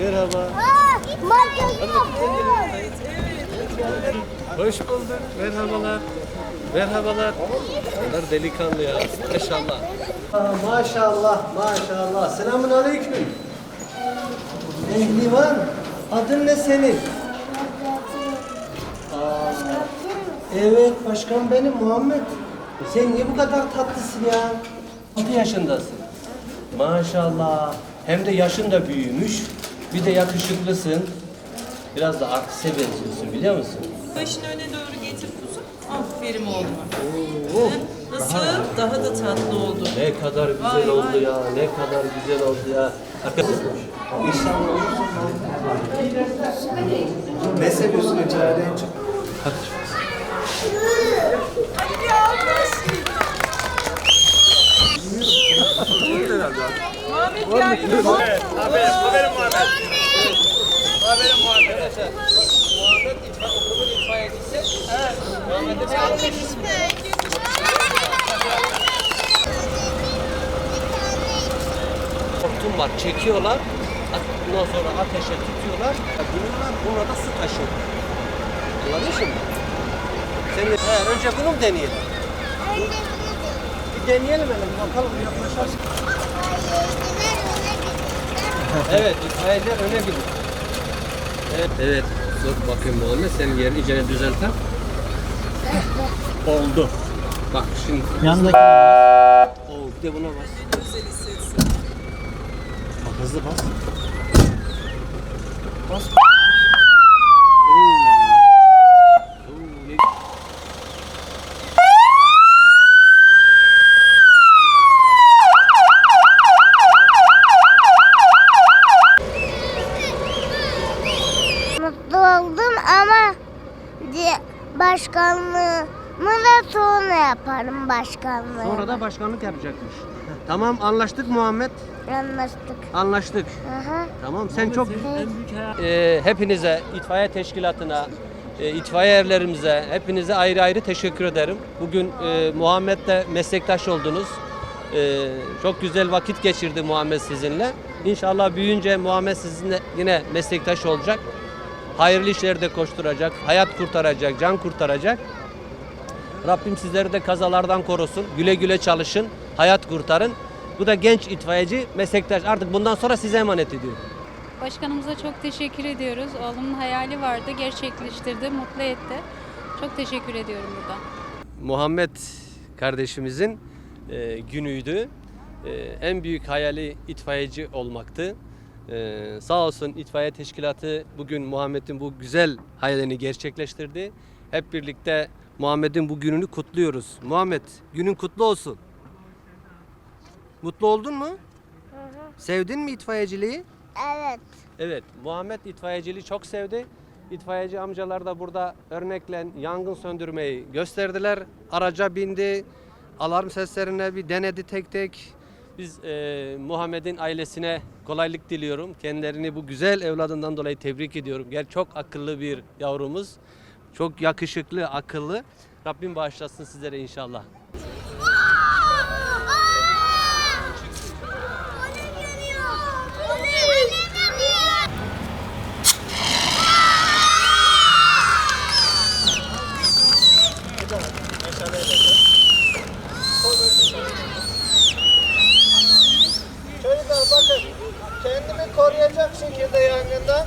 Merhaba. Hoş bulduk. Merhabalar. Merhabalar. Bunlar delikanlı ya. Maşallah. Maşallah, maşallah. Selamun aleyküm. Mehdivan, adın ne senin? Evet, başkan benim Muhammed. Sen niye bu kadar tatlısın ya? 6 yaşındasın. Maşallah. Hem de yaşın da büyümüş. Bir de yakışıklısın. Biraz da artiste benziyorsun biliyor musun? Başını öne doğru getir kuzum. Aferin oğluma. Oo. Nasıl? Daha da tatlı oldu. Ne kadar güzel Vay, oldu vay. ya. Ne kadar güzel oldu ya. Arkadaşlar. İnşallah. Ne seviyorsun içeride en çok? Hadi. Muhammed geldi. Aferin Muhammed. Aferin Muhammed. Muhammed okulun itfaiyecisi. Evet. Muhammed'e hortum var. Çekiyorlar. Ondan sonra ateşe tutuyorlar. Bunlar da su taşıyor. Anladın mı? Önce bunu mu deneyelim? Bir deneyelim hemen. Bakalım yaklaşalım. Evet, itfaiyeciler öne gidiyor. Evet. Dur bakayım Muhammed, senin yerini iyicene düzelten. Oldu. Bak şimdi. Yanındaki. Oo, bir de buna bas. Güzel hissetsin. Bak hızlı bas. Bas. Mutlu oldum ama başkanlığımı da sonra yaparım başkanlığı. Sonra da başkanlık yapacakmış. Tamam, anlaştık Muhammed. Anlaştık. Anlaştık. Aha. Tamam, sen çok hepinize, itfaiye teşkilatına, itfaiye erlerimize, hepinize ayrı ayrı teşekkür ederim. Bugün Muhammed'le meslektaş oldunuz. Çok güzel vakit geçirdi Muhammed sizinle. İnşallah büyüyünce Muhammed sizinle yine meslektaş olacak. Hayırlı işlerde koşturacak, hayat kurtaracak, can kurtaracak. Rabbim sizleri de kazalardan korusun. Güle güle çalışın, hayat kurtarın. Bu da genç itfaiyeci meslektaş. Artık bundan sonra size emanet ediyorum. Başkanımıza çok teşekkür ediyoruz. Oğlumun hayali vardı, gerçekleştirdi, mutlu etti. Çok teşekkür ediyorum burada. Muhammed kardeşimizin günüydü. En büyük hayali itfaiyeci olmaktı. Sağ olsun itfaiye teşkilatı bugün Muhammed'in bu güzel hayalini gerçekleştirdi. Hep birlikte Muhammed'in bu gününü kutluyoruz. Muhammed, günün kutlu olsun. Mutlu oldun mu? Sevdin mi itfaiyeciliği? Evet. Evet, Muhammed itfaiyeciliği çok sevdi. İtfaiyeci amcalar da burada örnekle yangın söndürmeyi gösterdiler. Araca bindi, alarm seslerine bir denedi tek tek. Biz Muhammed'in ailesine kolaylık diliyorum. Kendilerini bu güzel evladından dolayı tebrik ediyorum. Çok akıllı bir yavrumuz. Çok yakışıklı, akıllı. Rabbim bağışlasın sizlere inşallah. Çocuklar bakın, kendimi koruyacak şekilde yangından